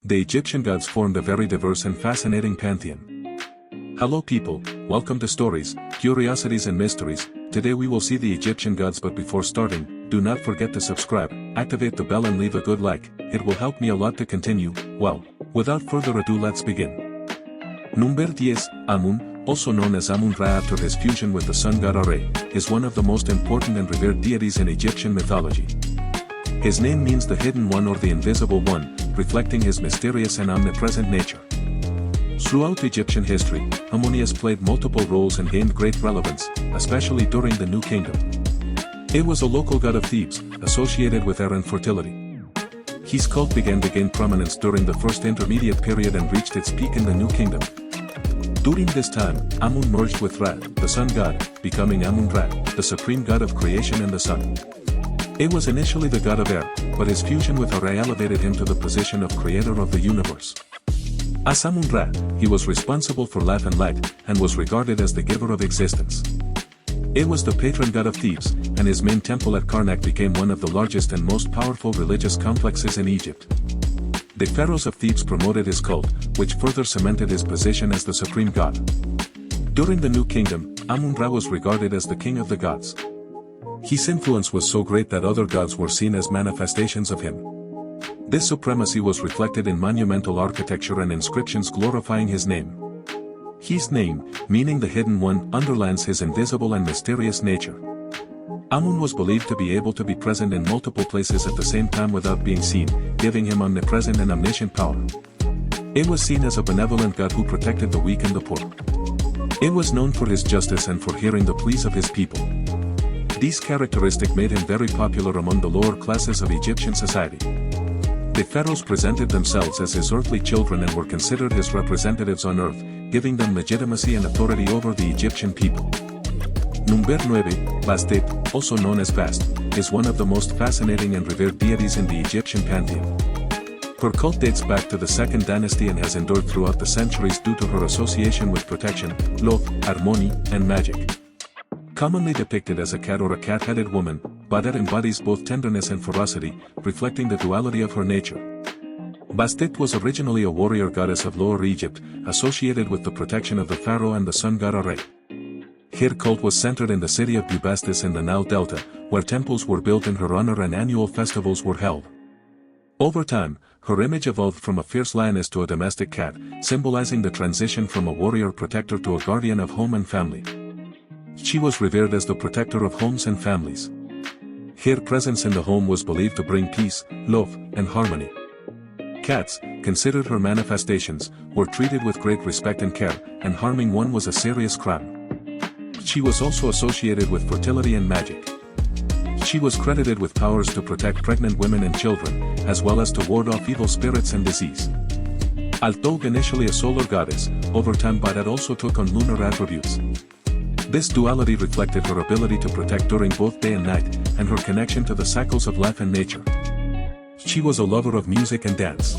The Egyptian gods formed a very diverse and fascinating pantheon. Hello people, welcome to Stories, Curiosities and Mysteries. Today we will see the Egyptian gods, but before starting, do not forget to subscribe, activate the bell and leave a good like. It will help me a lot to continue. Well, without further ado, let's begin. Number 10, Amun, also known as Amun-Ra after his fusion with the sun god Ra, is one of the most important and revered deities in Egyptian mythology. His name means the hidden one or the invisible one, reflecting his mysterious and omnipresent nature. Throughout Egyptian history, Amun has played multiple roles and gained great relevance, especially during the New Kingdom. He was a local god of Thebes, associated with air and fertility. His cult began to gain prominence during the First Intermediate Period and reached its peak in the New Kingdom. During this time, Amun merged with Ra, the sun god, becoming Amun-Ra, the supreme god of creation and the sun. He was initially the god of air, but his fusion with Ra elevated him to the position of creator of the universe. As Amun-Ra, he was responsible for life and light, and was regarded as the giver of existence. He was the patron god of Thebes, and his main temple at Karnak became one of the largest and most powerful religious complexes in Egypt. The pharaohs of Thebes promoted his cult, which further cemented his position as the supreme god. During the New Kingdom, Amun-Ra was regarded as the king of the gods. His influence was so great that other gods were seen as manifestations of him. This supremacy was reflected in monumental architecture and inscriptions glorifying his name. His name, meaning the hidden one, underlines his invisible and mysterious nature. Amun was believed to be able to be present in multiple places at the same time without being seen, giving him omnipresent and omniscient power. He was seen as a benevolent god who protected the weak and the poor. He was known for his justice and for hearing the pleas of his people. These characteristics made him very popular among the lower classes of Egyptian society. The pharaohs presented themselves as his earthly children and were considered his representatives on earth, giving them legitimacy and authority over the Egyptian people. Number 9, Bastet, also known as Bast, is one of the most fascinating and revered deities in the Egyptian pantheon. Her cult dates back to the 2nd dynasty and has endured throughout the centuries due to her association with protection, love, harmony, and magic. Commonly depicted as a cat or a cat-headed woman, Bastet embodies both tenderness and ferocity, reflecting the duality of her nature. Bastet was originally a warrior goddess of Lower Egypt, associated with the protection of the pharaoh and the sun god Ra. Her cult was centered in the city of Bubastis in the Nile Delta, where temples were built in her honor and annual festivals were held. Over time, her image evolved from a fierce lioness to a domestic cat, symbolizing the transition from a warrior protector to a guardian of home and family. She was revered as the protector of homes and families. Her presence in the home was believed to bring peace, love, and harmony. Cats, considered her manifestations, were treated with great respect and care, and harming one was a serious crime. She was also associated with fertility and magic. She was credited with powers to protect pregnant women and children, as well as to ward off evil spirits and disease. Although initially a solar goddess, over time Bastet also took on lunar attributes. This duality reflected her ability to protect during both day and night, and her connection to the cycles of life and nature. She was a lover of music and dance.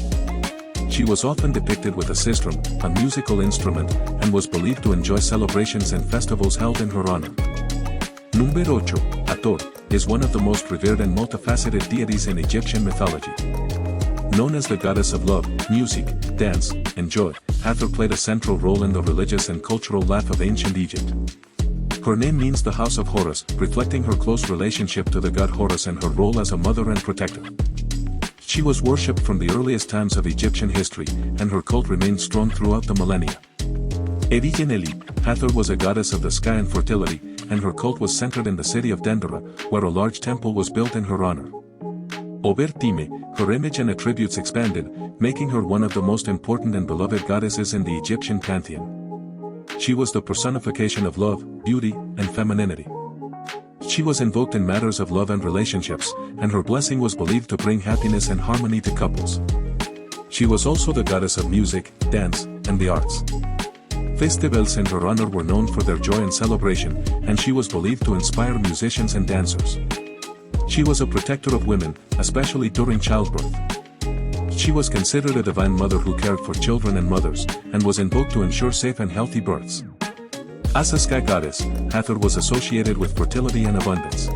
She was often depicted with a sistrum, a musical instrument, and was believed to enjoy celebrations and festivals held in her honor. Number 8, Hathor, is one of the most revered and multifaceted deities in Egyptian mythology. Known as the goddess of love, music, dance, and joy, Hathor played a central role in the religious and cultural life of ancient Egypt. Her name means the house of Horus, reflecting her close relationship to the god Horus and her role as a mother and protector. She was worshipped from the earliest times of Egyptian history, and her cult remained strong throughout the millennia. Originally, Hathor was a goddess of the sky and fertility, and her cult was centered in the city of Dendera, where a large temple was built in her honor. Over time, her image and attributes expanded, making her one of the most important and beloved goddesses in the Egyptian pantheon. She was the personification of love, beauty, and femininity. She was invoked in matters of love and relationships, and her blessing was believed to bring happiness and harmony to couples. She was also the goddess of music, dance, and the arts. Festivals in her honor were known for their joy and celebration, and she was believed to inspire musicians and dancers. She was a protector of women, especially during childbirth. She was considered a divine mother who cared for children and mothers, and was invoked to ensure safe and healthy births. As a sky goddess, Hathor was associated with fertility and abundance.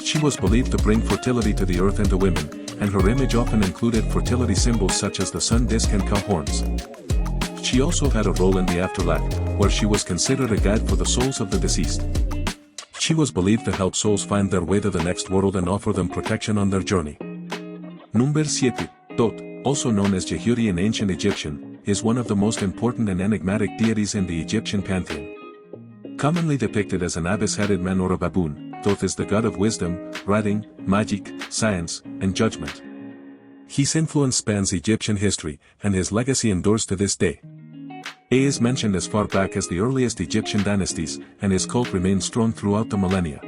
She was believed to bring fertility to the earth and to women, and her image often included fertility symbols such as the sun disk and cow horns. She also had a role in the afterlife, where she was considered a guide for the souls of the deceased. She was believed to help souls find their way to the next world and offer them protection on their journey. Number 7. Thoth, also known as Jehuri in ancient Egyptian, is one of the most important and enigmatic deities in the Egyptian pantheon. Commonly depicted as an ibis-headed man or a baboon, Thoth is the god of wisdom, writing, magic, science, and judgment. His influence spans Egyptian history, and his legacy endures to this day. He is mentioned as far back as the earliest Egyptian dynasties, and his cult remained strong throughout the millennia.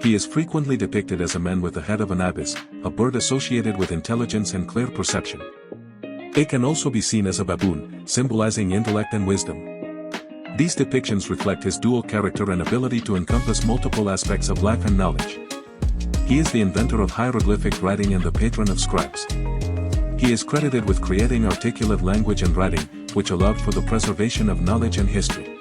He is frequently depicted as a man with the head of an ibis, a bird associated with intelligence and clear perception. He can also be seen as a baboon, symbolizing intellect and wisdom. These depictions reflect his dual character and ability to encompass multiple aspects of life and knowledge. He is the inventor of hieroglyphic writing and the patron of scribes. He is credited with creating articulate language and writing, which allowed for the preservation of knowledge and history.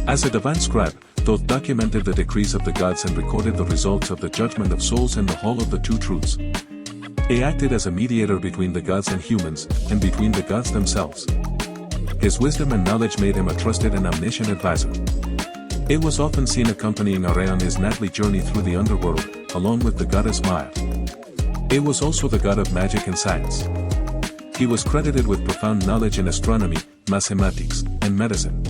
As a divine scribe, Thoth documented the decrees of the gods and recorded the results of the judgment of souls in the Hall of the Two Truths. He acted as a mediator between the gods and humans, and between the gods themselves. His wisdom and knowledge made him a trusted and omniscient advisor. He was often seen accompanying Re on his nightly journey through the underworld, along with the goddess Ma'at. He was also the god of magic and science. He was credited with profound knowledge in astronomy, mathematics, and medicine.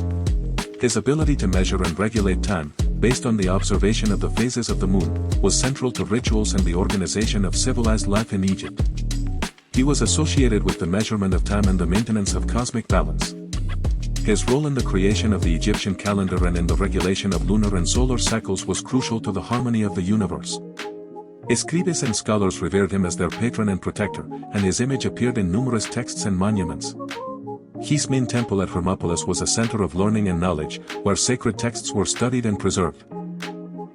His ability to measure and regulate time, based on the observation of the phases of the moon, was central to rituals and the organization of civilized life in Egypt. He was associated with the measurement of time and the maintenance of cosmic balance. His role in the creation of the Egyptian calendar and in the regulation of lunar and solar cycles was crucial to the harmony of the universe. Scribes and scholars revered him as their patron and protector, and his image appeared in numerous texts and monuments. His main temple at Hermopolis was a center of learning and knowledge, where sacred texts were studied and preserved.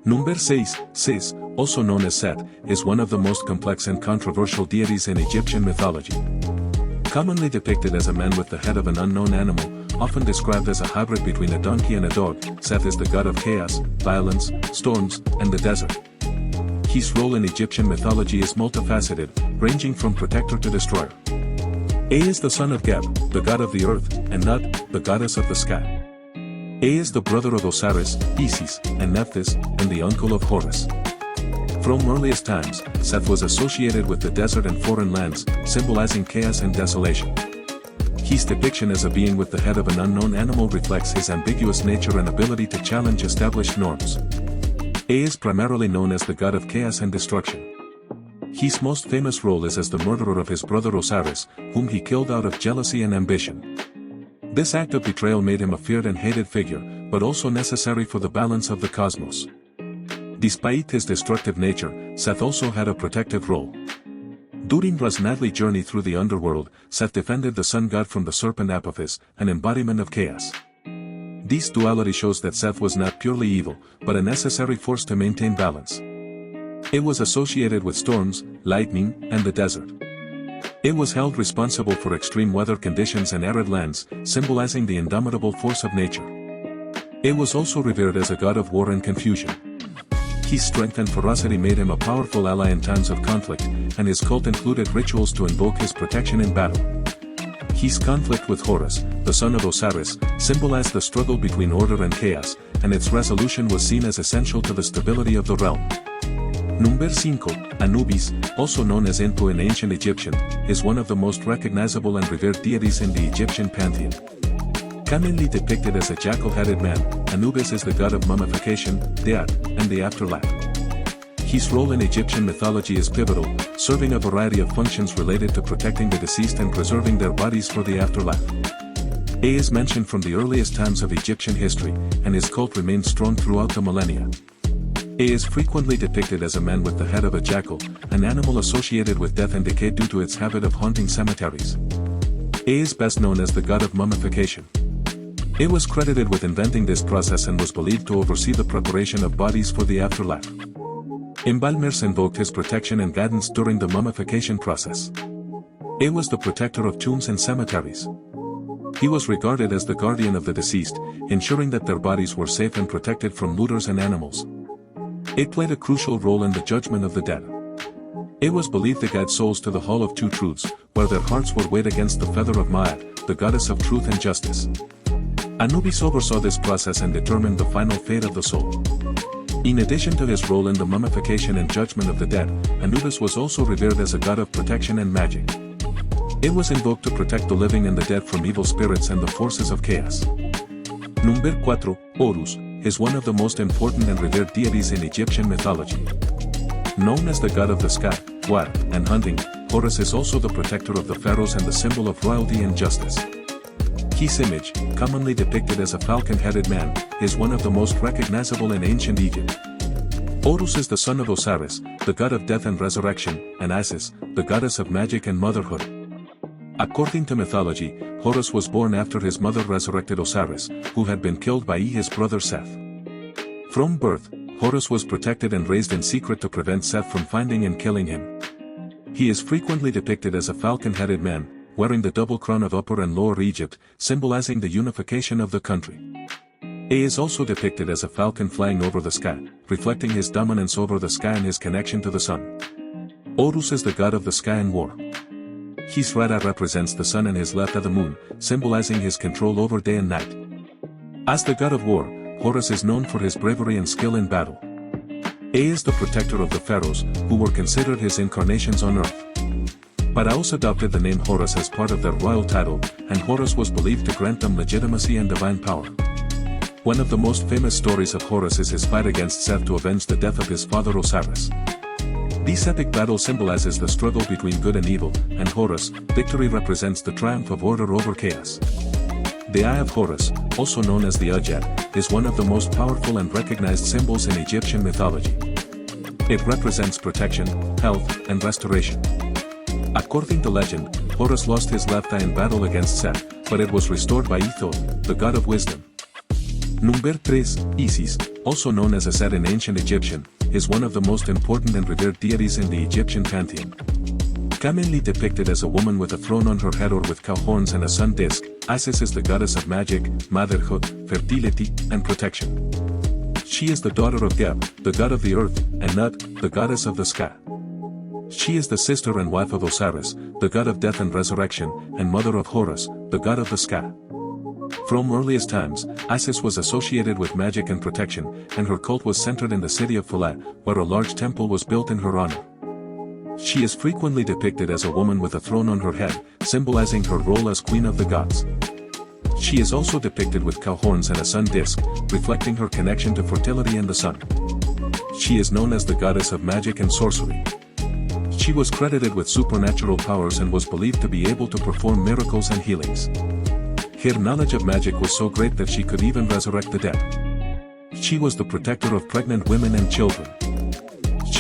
Number 6, Sis, also known as Set, is one of the most complex and controversial deities in Egyptian mythology. Commonly depicted as a man with the head of an unknown animal, often described as a hybrid between a donkey and a dog, Seth is the god of chaos, violence, storms, and the desert. His role in Egyptian mythology is multifaceted, ranging from protector to destroyer. He is the son of Geb, the god of the earth, and Nut, the goddess of the sky. He is the brother of Osiris, Isis, and Nephthys, and the uncle of Horus. From earliest times, Seth was associated with the desert and foreign lands, symbolizing chaos and desolation. His depiction as a being with the head of an unknown animal reflects his ambiguous nature and ability to challenge established norms. He is primarily known as the god of chaos and destruction. His most famous role is as the murderer of his brother Osiris, whom he killed out of jealousy and ambition. This act of betrayal made him a feared and hated figure, but also necessary for the balance of the cosmos. Despite his destructive nature, Seth also had a protective role. During Ra's nightly journey through the underworld, Seth defended the sun god from the serpent Apophis, an embodiment of chaos. This duality shows that Seth was not purely evil, but a necessary force to maintain balance. It was associated with storms, lightning, and the desert. It was held responsible for extreme weather conditions and arid lands, symbolizing the indomitable force of nature. It was also revered as a god of war and confusion. His strength and ferocity made him a powerful ally in times of conflict, and his cult included rituals to invoke his protection in battle. His conflict with Horus, the son of Osiris, symbolized the struggle between order and chaos, and its resolution was seen as essential to the stability of the realm. Number 5, Anubis, also known as Inpu in ancient Egyptian, is one of the most recognizable and revered deities in the Egyptian pantheon. Commonly depicted as a jackal-headed man, Anubis is the god of mummification, death, and the afterlife. His role in Egyptian mythology is pivotal, serving a variety of functions related to protecting the deceased and preserving their bodies for the afterlife. He is mentioned from the earliest times of Egyptian history, and his cult remained strong throughout the millennia. He is frequently depicted as a man with the head of a jackal, an animal associated with death and decay due to its habit of haunting cemeteries. He is best known as the god of mummification. He was credited with inventing this process and was believed to oversee the preparation of bodies for the afterlife. Imbalmirs invoked his protection and guidance during the mummification process. He was the protector of tombs and cemeteries. He was regarded as the guardian of the deceased, ensuring that their bodies were safe and protected from looters and animals. He played a crucial role in the judgment of the dead. It was believed to guide souls to the Hall of Two Truths, where their hearts were weighed against the feather of Ma'at, the goddess of truth and justice. Anubis oversaw this process and determined the final fate of the soul. In addition to his role in the mummification and judgment of the dead, Anubis was also revered as a god of protection and magic. It was invoked to protect the living and the dead from evil spirits and the forces of chaos. Number 4, Horus, is one of the most important and revered deities in Egyptian mythology. Known as the god of the sky, war, and hunting, Horus is also the protector of the pharaohs and the symbol of royalty and justice. His image, commonly depicted as a falcon-headed man, is one of the most recognizable in ancient Egypt. Horus is the son of Osiris, the god of death and resurrection, and Isis, the goddess of magic and motherhood. According to mythology, Horus was born after his mother resurrected Osiris, who had been killed by his brother Seth. From birth, Horus was protected and raised in secret to prevent Seth from finding and killing him. He is frequently depicted as a falcon-headed man, wearing the double crown of Upper and Lower Egypt, symbolizing the unification of the country. He is also depicted as a falcon flying over the sky, reflecting his dominance over the sky and his connection to the sun. Horus is the god of the sky and war. His right eye represents the sun and his left eye the moon, symbolizing his control over day and night. As the god of war, Horus is known for his bravery and skill in battle. He is the protector of the pharaohs, who were considered his incarnations on earth. Pharaohs adopted the name Horus as part of their royal title, and Horus was believed to grant them legitimacy and divine power. One of the most famous stories of Horus is his fight against Seth to avenge the death of his father Osiris. This epic battle symbolizes the struggle between good and evil, and Horus' victory represents the triumph of order over chaos. The Eye of Horus, also known as the Ujjat, is one of the most powerful and recognized symbols in Egyptian mythology. It represents protection, health, and restoration. According to legend, Horus lost his left eye in battle against Seth, but it was restored by Ethod, the god of wisdom. Number 3, Isis, also known as Aset in ancient Egyptian, is one of the most important and revered deities in the Egyptian pantheon. Commonly depicted as a woman with a throne on her head or with cow horns and a sun disk, Isis is the goddess of magic, motherhood, fertility, and protection. She is the daughter of Geb, the god of the earth, and Nut, the goddess of the sky. She is the sister and wife of Osiris, the god of death and resurrection, and mother of Horus, the god of the sky. From earliest times, Isis was associated with magic and protection, and her cult was centered in the city of Philae, where a large temple was built in her honor. She is frequently depicted as a woman with a throne on her head, symbolizing her role as queen of the gods. She is also depicted with cow horns and a sun disk, reflecting her connection to fertility and the sun. She is known as the goddess of magic and sorcery. She was credited with supernatural powers and was believed to be able to perform miracles and healings. Her knowledge of magic was so great that she could even resurrect the dead. She was the protector of pregnant women and children.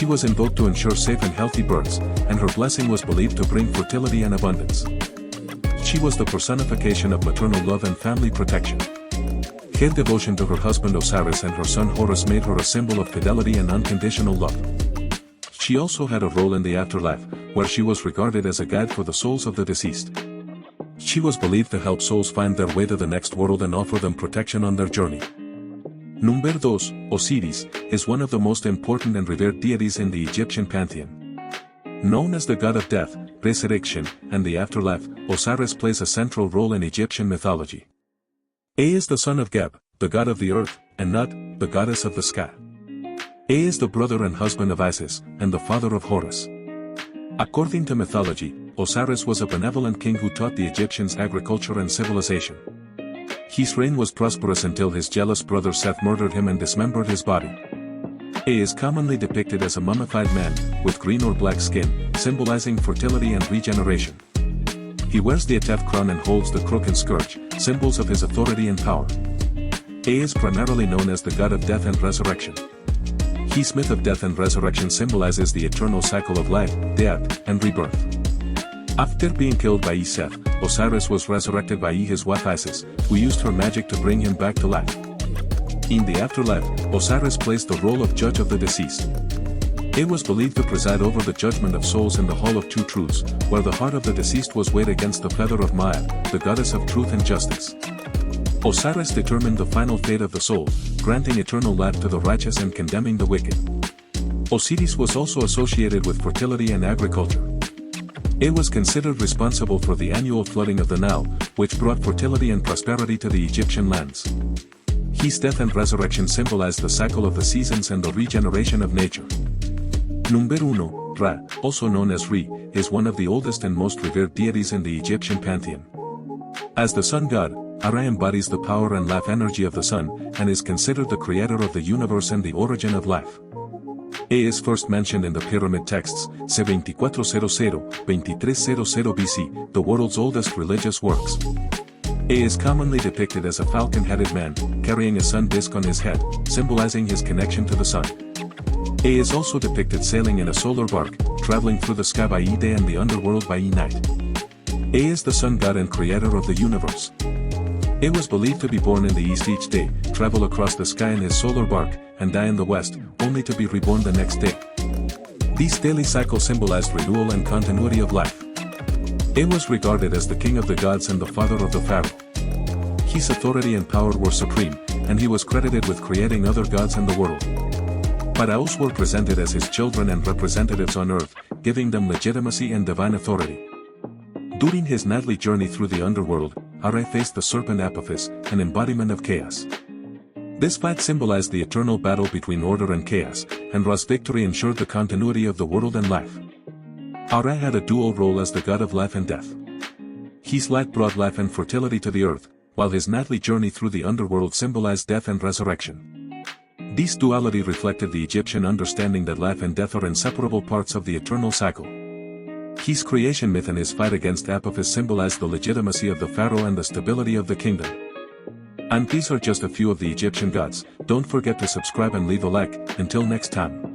She was invoked to ensure safe and healthy births, and her blessing was believed to bring fertility and abundance. She was the personification of maternal love and family protection. Her devotion to her husband Osiris and her son Horus made her a symbol of fidelity and unconditional love. She also had a role in the afterlife, where she was regarded as a guide for the souls of the deceased. She was believed to help souls find their way to the next world and offer them protection on their journey. Number 2, Osiris, is one of the most important and revered deities in the Egyptian pantheon. Known as the god of death, resurrection, and the afterlife, Osiris plays a central role in Egyptian mythology. He is the son of Geb, the god of the earth, and Nut, the goddess of the sky. He is the brother and husband of Isis, and the father of Horus. According to mythology, Osiris was a benevolent king who taught the Egyptians agriculture and civilization. His reign was prosperous until his jealous brother Seth murdered him and dismembered his body. He is commonly depicted as a mummified man, with green or black skin, symbolizing fertility and regeneration. He wears the Atef crown and holds the crook and scourge, symbols of his authority and power. He is primarily known as the god of death and resurrection. His myth of death and resurrection symbolizes the eternal cycle of life, death, and rebirth. After being killed by Seth, Osiris was resurrected by his wife Isis, who used her magic to bring him back to life. In the afterlife, Osiris plays the role of judge of the deceased. He was believed to preside over the judgment of souls in the Hall of Two Truths, where the heart of the deceased was weighed against the feather of Ma'at, the goddess of truth and justice. Osiris determined the final fate of the soul, granting eternal life to the righteous and condemning the wicked. Osiris was also associated with fertility and agriculture. It was considered responsible for the annual flooding of the Nile, which brought fertility and prosperity to the Egyptian lands. His death and resurrection symbolized the cycle of the seasons and the regeneration of nature. Number 1, Ra, also known as Re, is one of the oldest and most revered deities in the Egyptian pantheon. As the sun god, Ra embodies the power and life energy of the sun, and is considered the creator of the universe and the origin of life. A is first mentioned in the pyramid texts, C2400-2300 BC, the world's oldest religious works. A is commonly depicted as a falcon-headed man, carrying a sun disk on his head, symbolizing his connection to the sun. A is also depicted sailing in a solar bark, traveling through the sky by day and the underworld by night. A is the sun god and creator of the universe. A was believed to be born in the east each day, travel across the sky in his solar bark, and die in the west, only to be reborn the next day. These daily cycles symbolized renewal and continuity of life. A was regarded as the king of the gods and the father of the pharaoh. His authority and power were supreme, and he was credited with creating other gods in the world. Pharaohs were presented as his children and representatives on earth, giving them legitimacy and divine authority. During his nightly journey through the underworld, Ra faced the serpent Apophis, an embodiment of chaos. This fight symbolized the eternal battle between order and chaos, and Ra's victory ensured the continuity of the world and life. Ra had a dual role as the god of life and death. His light brought life and fertility to the earth, while his nightly journey through the underworld symbolized death and resurrection. This duality reflected the Egyptian understanding that life and death are inseparable parts of the eternal cycle. His creation myth and his fight against Apophis symbolized the legitimacy of the pharaoh and the stability of the kingdom. And these are just a few of the Egyptian gods. Don't forget to subscribe and leave a like. Until next time.